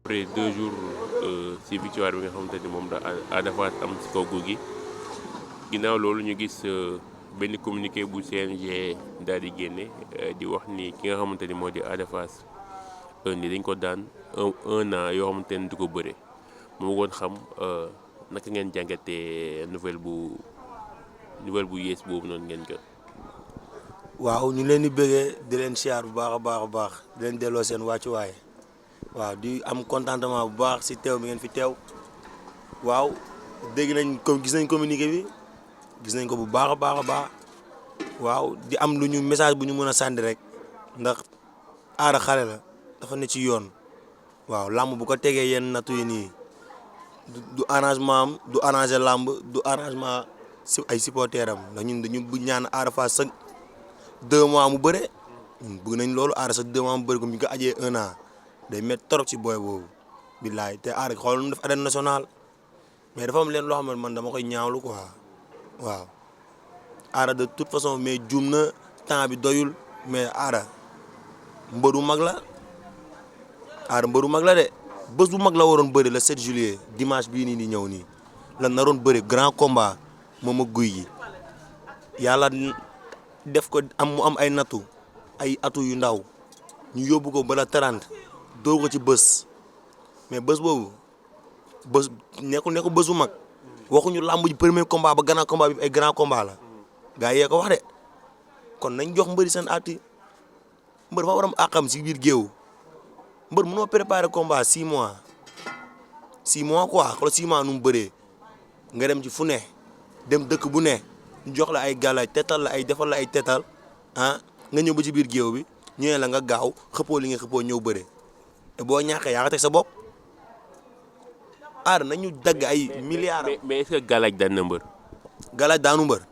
après 2 jours ci victoire bi nga xamante ni moom da Ada Fass am ci kaw Gouye Gui ginnaaw loolu ñu gis benn communiqué bu CNG daal di génne di wax ni ki nga xamante ni moo di Ada Fass ni dañ ko daan un an yoo xamante ni du ko bëre mu bëggoon xam naka ngeen jàngatee nouvelle bu yées boobu noonu ngeen jot. waaw ñu leen di bëggee di leen siyaar bu baax a baax a baax di leen delloo seen wàccuwaay waaw di am contentement bu baax si teew bi ngeen fi teew waaw dégg nañ ko gis nañ communiqué bi gis nañ ko bu baax a baax a baax waaw di am lu ñu message bu ñu mën a sànni rek ndax Ada xale la dafa ne ci yoon waaw làmb bu ko tegee yenn nattu yi nii du arrangement am du arranger làmb du arrangement si ay supporters am ndax ñun dañu bu ñaan Ada Fass sax 2 mois mu bëre ñun bëgg nañ loolu Ada sax 2 mois mu bëre ko mi ko ajee 1 an day métti trop ci booy boobu billaay te Ada xool nu def arène nationale mais dafa am leen loo xam ne man dama koy ñaawlu quoi waaw Ada de toute façon mais juum na temps bi doyul mais Ada mbëru mag la Ada mbëru mag la de bés bu mag la waroon bëri le 7 juillet dimanche bii nii di ñëw nii la naroon bëri grand combat moom ak Gouye Gui yàlla def ko mu am ay nattu ay atu yu ndaw ñu yóbbu ko bala 30 dóor ko ci bés mais bés boobu bés nekkul bés bu mag waxuñu làmb ji premier combat ba grand combat bi ay grand combat la gars yee ko wax de kon nañ jox mbëri seen ati mbër fa war am àqam si biir géew mbër mënoo préparer combat 6 mois 6 mois quoi xoolal 6 mois nu mu bëree nga dem ci fu ne dem dëkk bu ne ñu jox la ay gàllaaj tetal la ay defal la ay tetal ah nga ñëw ba ci biir géew bi ñu ne la nga gaaw xëppoo li nga xëppoo ñëw bëre te boo ñàkkee yaa nga teg sa bopp Ada nañu dagg ay milliards. mais est-ce que gàllaaj daan na mbër. gàllaaj daanu mbër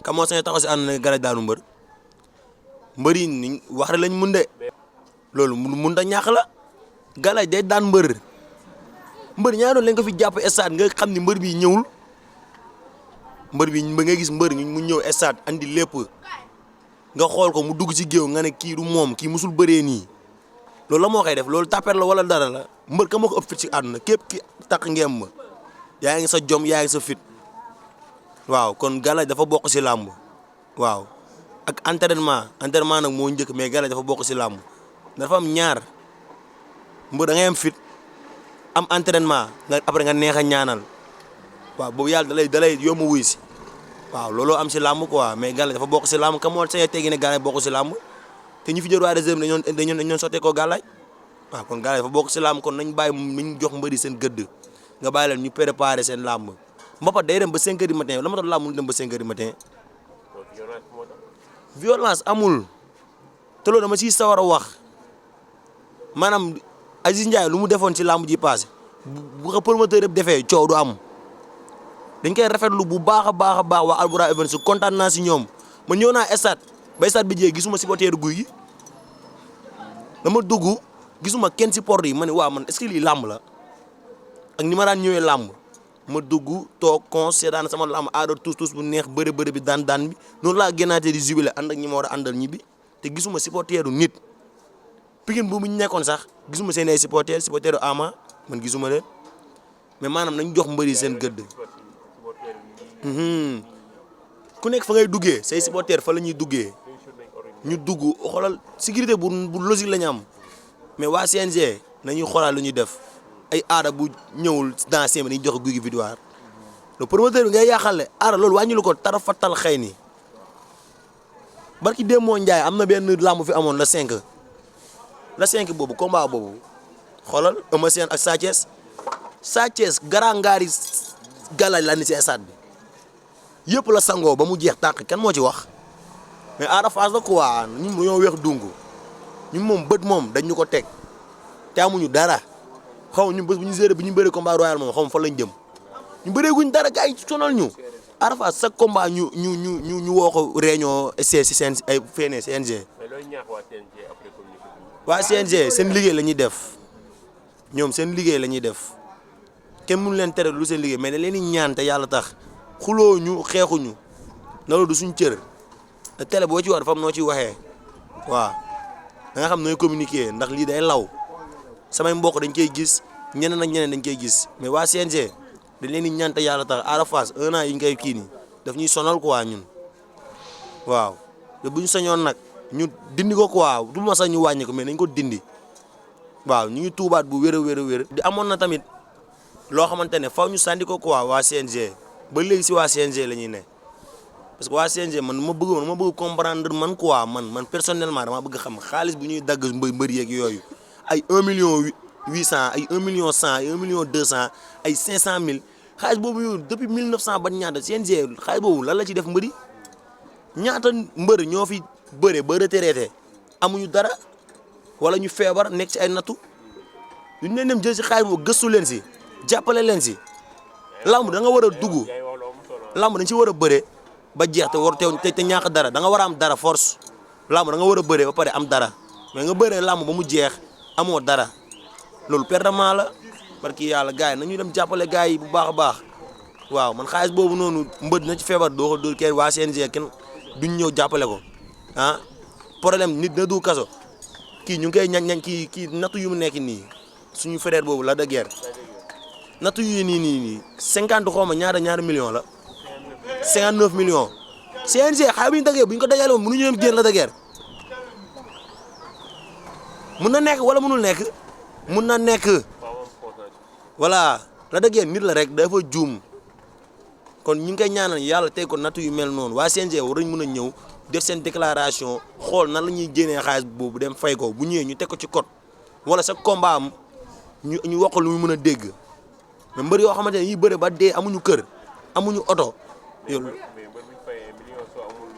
ka moo sañ taxaw si ànd na gàllaaj daanu mbër mbër yi ni wax rek lañ mun de loolu mun da ñàkk la gàllaaj day daan mbër ñaar doon lañ ko fi jàpp stade nga xam ni mbër bi ñëwul mbër bi ba nga gis mbër mu ñëw stade andi lépp nga xool ko mu dugg ci géew nga ne kii du moom kii musul bëree nii loolu la moo koy def loolu tapet la wala dara la mbër ka moo ko ëpp fit ci àdduna képp ki takk ngeem ma yaa ngi sa jom yaa ngi sa fit waaw kon gàllaaj dafa bokk ci làmb waaw ak entraînement nag moo njëkk mais gàllaaj dafa bokk ci làmb dafa am ñaar mbër da ngay am fit am entraînement nga après nga neex a ñaanal waaw boobu yàlla dalay yomb wuy si waaw looloo am ci làmb quoi mais gàllaaj dafa bokk ci làmb ka moo sañee teggi ne gàllaaj bokk ci làmb te ñu fi jël waa réserve dañoon sottee koo gàllaaj waaw kon gàllaaj dafa bokk ci làmb kon nañ bàyyi ñu jox mbëri seen gëdd nga bàyyi leen ñu préparer seen làmb mbapat day dem ba 5 heures du matin la ma tax làmb mu dem ba 5 heures du matin violence amul te loolu dama ciy sawar a wax maanaam Aziz Ndiaye lu mu defoon ci làmb ji passé bu ko promoteur yëpp defee coow du am dañ koy rafetlu bu baax a baax a baax waa Albourakh Events kontaan naa si ñoom ma ñëw naa stade ba stade bi jee gisuma supporteru Gouye Gui dama dugg gisuma kenn support yi ma ne waaw man est-ce que lii làmb la ak ni ma daan ñëwee làmb ma dugg toog seetaan sama làmb Ada tuus bu neex bëre bi daan bi noonu laa génnaatee di jubilé ànd ak ñi ma war a àndal ñibbi te gisuma supporteru nit Pikine bu mu nekkoon sax gisuma seen ay supporteru Ama man gisuma leen mais maanaam nañ jox mbëri seen gëdd ku nekk fa ngay duggee say supporter fa la ñuy duggee ñu dugg xoolal sécurité bu logique la ñu am mais waa CNG nañuy xoolal lu ñuy def ay Ada bu ñëwul dans 5 minutes joxe Gouye Gui victoire le promoteur bi ngay yàqale Ada loolu wàññilu ko tara fattal xëy ni barki Demba Ndiaye am na benn làmb fi amoon la 5 boobu combat boobu xoolal Eumeu Sène ak Sa Thiès garangaari gàllaaj la ni ci stade bi yëpp la sangoo ba mu jeex tàq kan moo ci wax mais Ada Fass la quoi ñun ñoo weex dungu ñun moom bët moom dañ ñu ko teg te amuñu dara xaw ñu bés bu ñu géré bi ñu bëree combat royal moom xaw ma fa lañ jëm ñu bëree guñ dara gars yi sonal ñu Ada Fass sa combat ñu woo ko réunion si seen ay fene CNG. mais looy ñaax waa CNG après communiqué waa CNG seen liggéey la ñuy def ñoom seen liggéey la ñuy def kenn mënu leen tere lu seen liggéey mais da leen di ñaan te yàlla tax xuloo ñu xeexuñu loolu du suñ cër te télé boo ci wax dafa am noo ciy waxee waaw da nga xam nooy communiquer ndax lii day law samay mbokk dañ koy gis ñeneen ak ñeneen dañ koy gis mais waa CNG dañ leen di ñaan te yàlla tax Ada Fass 1 an yi ñu koy kii nii daf ñuy sonal quoi ñun waaw te bu ñu sañoon nag ñu dindi ko quoi du ma sax ñu wàññi ko mais nañ ko dindi waaw ñu ngi tuubaat bu wér a wér di amoon na tamit loo xamante ne faw ñu sànni ko quoi waa CNG ba léegi si waa CNG la ñuy ne parce que waa CNG man ma bëgg comprendre man quoi man personnellement dama bëgg xam xaalis bu ñuy dagg mbër yeeg yooyu ay 1 million 800 ay 1 million 100 ay 1 million 200 ay 500 000 xaalis boobu yow depuis 1900 ba ñaata CNG xaalis boobu lan la ci def mbëri ñaata mbër ñoo fi bëre ba retraité amuñu dara wala ñu feebar nekk ci ay nattu duñ leen dem jël si xaalis boobu gëstu leen si jàppale leen si lamb da nga war a dugg lamb dañ si war a bëre ba jeex te war te ñàkk dara da nga war a am dara force lamb da nga war a bëre ba pare am dara mais nga bëree lamb ba mu jeex amoo dara loolu perdement la parce que yàlla gars yi nañu dem jàppale gars yi bu baax a baax waaw man xaalis boobu noonu mbër dina ci feebar doo ko dóor kenn waa CNG kenn duñ ñëw jàppale ko ah problème nit na du kaso kii ñu ngi koy ñañ kii nattu yu mu nekk nii suñu frère boobu la de guerre nattu yu nii 50 xaw ma ñaari millions la 59 millions CNG xaalis bu ñu daggee bu ñu ko dajale woon mënuñu dem génn la de guerre mun na nekk wala mënul nekk mun na nekk voilà la de guerre nit la rek dafa juum kon ñu ngi koy ñaanal yàlla tey ko nattu yu mel noonu waa CNG war nañ mën a ñëw def seen déclaration xool nan la ñuy génnee xaalis boobu dem fay ko bu ñëwee ñu teg ko ci code wala sa combat am ñu wax lu mu mën a dégg mais mbër yoo xamante ne yi bëre ba dee amuñu kër amuñu oto. yow mais mbër bu ñu fayee million soo amul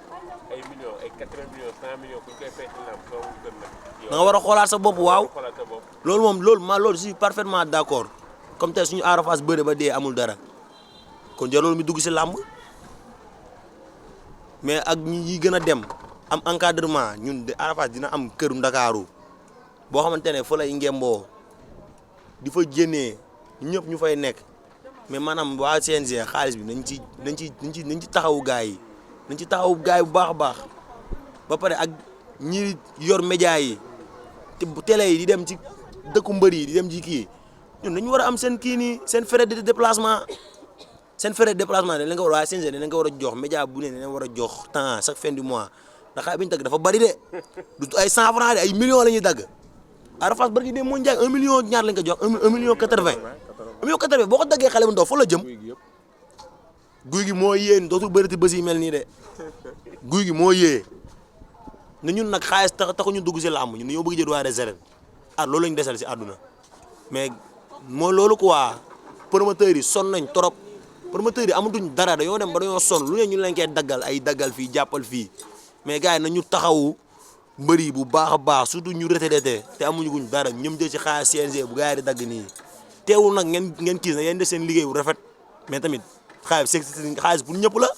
ay millions ay 80 millions 100 millions ku ñu koy fay ci lamb soo amul kër nag. da nga war a xoolaat sa bopp waaw. loolu je suis parfaitement d'accord comme tey suñu Ada Fass bëre ba dee amul dara kon jarul mi dugg si làmb mais ak ñi yi gën a dem am encadrement ñun de Ada Fass dina am këru Ndakaaru boo xamante ne fa lay ngemboo di fa génnee ñëpp ñu fay nekk mais maanaam waa CNG xaalis bi nañ ci taxawu gaay yi nañ ci taxawu gaay yi bu baax a baax ba pare ak ñi yor média yi te télé yi di dem ci dëkku mbër yi di dem ci kii ñun dañu war a am seen kii nii seen frais de déplacement dañ leen ko war a waa CNG dañ leen ko war a jox média bu ne dañ leen war a jox temps chaque fin du mois ndax xaalis bi ñu dagg dafa bari de du ay 100 francs de ay millions la ñuy dagg Ada Fass barki de moo njaay 1 million ñaar lañ ko jox 1 million 80 1 million 80 boo ko daggee xale bu ndaw fa la jëm guy gi moo yéen dootul bëreeti bés yi mel nii de guy gi moo yee ne ñun nag xaalis taxu ñu dugg si làmb ñun dañoo bëgg jël roi des arènes loolu lañu desal si àdduna mais mooy loolu quoi promoteurs yi sonn nañ trop promoteurs yi amatuñ dara dañoo dem ba dañoo sonn lu ne ñu leen koy daggal ay daggal fii jàppal fii mais gars yi nañu taxawu mbër yi bu baax a baax surtout ñu retraité te amuñu guñ dara ñoom jël ci xaalis CNG bu gars yi di dagg nii teewul nag ngeen kiis na yéen def seen liggéey bu rafet mais tamit xaalis pour ñëpp la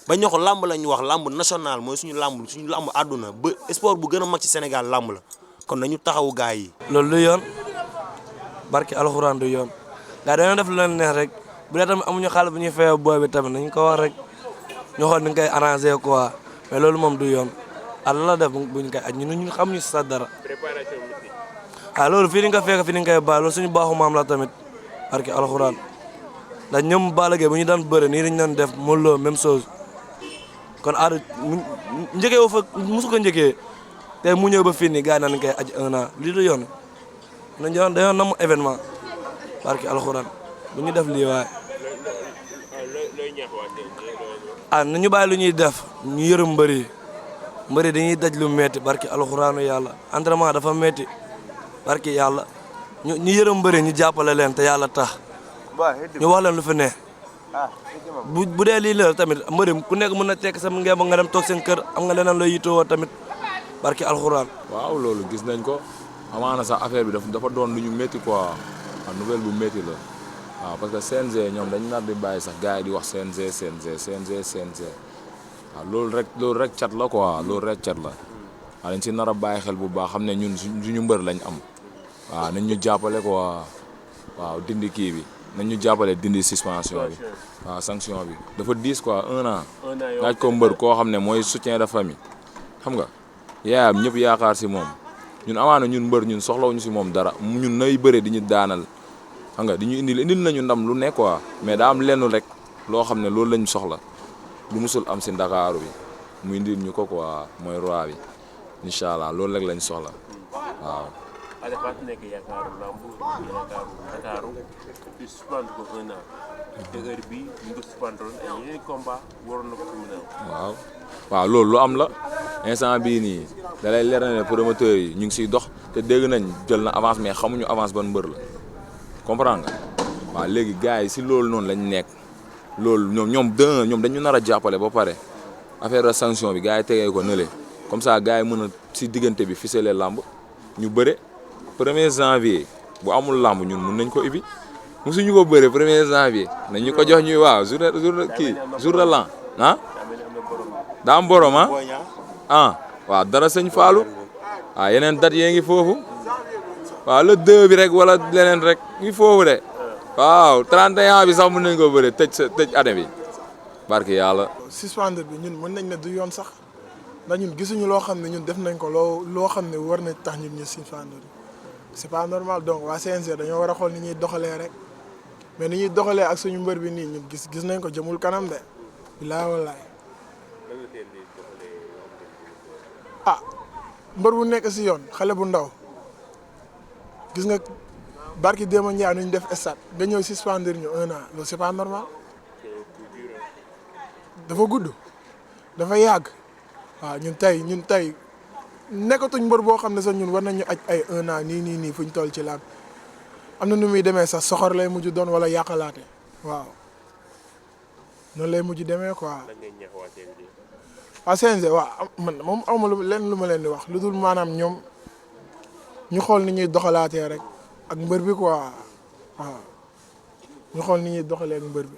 ba ñoo ko làmb la ñu wax làmb national mooy suñu làmb àdduna ba sport bu gën a mag ci Sénégal làmb la kon nañu taxawu gars yi. loolu du yoon barki alxuraan du yoon gars dañoo def lu leen neex rek bu dee tamit amuñu xaalis bu ñuy fayoo booy bi tamit nañu ko wax rek ñu xool ni ñu koy arrangé quoi mais loolu moom du yoon la def buñ koy aj ñun xam ñu sa dara. préparation bi. loolu fii ni nga fekk fii ni nga koy bàyyi loolu suñu baaxu maam la tamit barki alxuraan ndax ñoom Balla Gaye bu ñu daan bëre nii dañu daan def Modou Lo même chose. kon Ada njëkkee woo fa mosu ko njëkkee te mu ñëw ba fii nii gars yi naan koy aj 1 an lii du yoon dañoo nam événement barki alxuraan bu ñu def lii waaye. nañu bàyyi lu ñuy def ñu yërëm mbëri dañuy daj lu metti barki alxuraanu yàlla entraînement dafa metti barki yàlla ñu yërëm mbëri ñu jàppale leen te yàlla tax ñu wax leen lu fi ne. bu dee lii la tamit mbëri ku nekk mën na tekk sa ngeen nga dem toog seen kër am nga leneen looy yitoo tamit barki alxuraan. waaw loolu gis nañ ko amaana sax affaire bi dafa doon lu ñu métti quoi nouvelle bu métti la waaw parce que CNG ñoom dañ nar di bàyyi sax gars yi di wax CNG waaw loolu rek cat la quoi loolu rek cat la waaw dañ si nar a bàyyi xel bu baax xam ne ñun suñu mbër lañ am waaw nañ ñu jàppale quoi waaw dindi kii bi nañ ñu jàppale dindi suspension bi waaw sanction bi dafa diis quoi 1 an laaj ko mbër koo xam ne mooy soutien de famille xam nga yaayam ñëpp yaakaar si moom ñun amaana ñun mbër ñun soxlawuñu si moom dara ñun nay bëre di ñu daanal xam nga di ñu indil nañu ndam lu nekk quoi mais daa am lenn rek loo xam ne loolu lañ soxla lu musul am si Ndakaaru bi mu indil ñu ko quoi mooy roi bi incha allah loolu rek lañ soxla waaw. Ada Fass nekk yaakaaru lamb yaakaaru Ndakaaru ñu suspendre ko 1 an te heure bii ñu ngi ko suspendre woon ay yeneen combat waroon na ko fi mën a am. waaw loolu lu am la instant bii nii da lay leer na ne promoteurs yi ñu ngi siy dox te dégg nañ jël na avance mais xamuñu avance ban mbër la comprendre nga waaw léegi gars yi si loolu noonu lañ nekk loolu ñoom dañu nar a jàppale ba pare affaire de sanction bi gars yi tegee ko nële comme ça gars yi mën a si diggante bi ficeler lamb ñu bëre 1er janvier bu amul lamb ñun mun nañ ko ibi musuñu ko bëre 1er janvier nañ ñu ko jox ñuy waaw jour de l'an ah daa am borom waaw dara sëñ Fallou waaw yeneen date yee ngi foofu waaw le 2 bi rek wala leneen rek ngi foofu de waaw 31 bi sax mën nañ ko bëre tëj année bi barke yàlla. suspendre bi ñun mën nañ ne du yoon sax ndax ñun gisuñu loo xam ne ñun def nañ ko loo xam ne war na tax ñun ñu suspendre c'est pas normal donc waa CNG dañoo war a xool ni ñuy doxalee rek mais ni ñuy doxalee ak suñu mbër bi nii ñun gis nañ ko jëmul kanam de bilaay wallaay mbër bu nekk si yoon xale bu ndaw gis nga barki Demba Ndiaye nu ñu def stade nga ñëw suspendre ñu 1 an loolu c'est pas normal dafa gudd dafa yàgg waaw ñun tey nekkatuñ mbër boo xam ne sax ñun war nañu aj ay 1 an nii fu ñu toll ci laam am na nu muy demee sax soxor lay mujj doon wala yàqalaate waaw noonu lay mujj demee quoi. waa CNG waaw man moom awma lenn lu ma leen di wax lu dul maanaam ñoom ñu xool ni ñuy doxalaatee rek ak mbër bi quoi waaw ñu xool ni ñuy doxalee ak mbër bi.